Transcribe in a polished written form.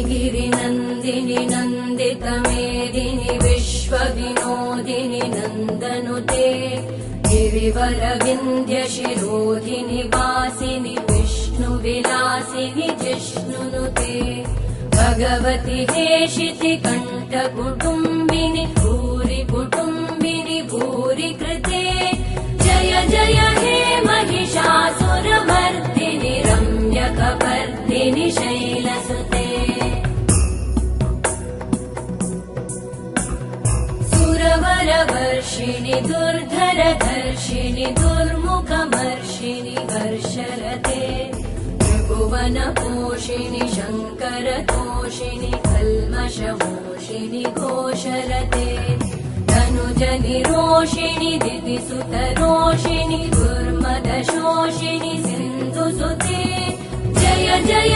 गिरिनन्दिनि नन्दितमेदिनि विश्वविनोदिनि नन्दनुते गिरिवरविन्ध्यशिरोधिनि वासिनि विष्णुविलासिनि जिष्णुनुते भगवति हेशिति कण्ठकुटुम्बिनि भूरि कुटुम्बिनि भूरि कृते जय जय हे महिषासुरमर्दिनि रम्यकपर्दिनि शैलसुते सुरवरवर्षिणि दुर्धरधर्षिणि दुर्मुखमर्षिणि हर्षरते त्रिभुवनपोषिणि शङ्करतोषिणि कल्मषमोषिणि घोषरते तनुजनिरोषिणि दितिसुतरोषिणि दुर्मदशोषिणि सिन्धुसुते जय जय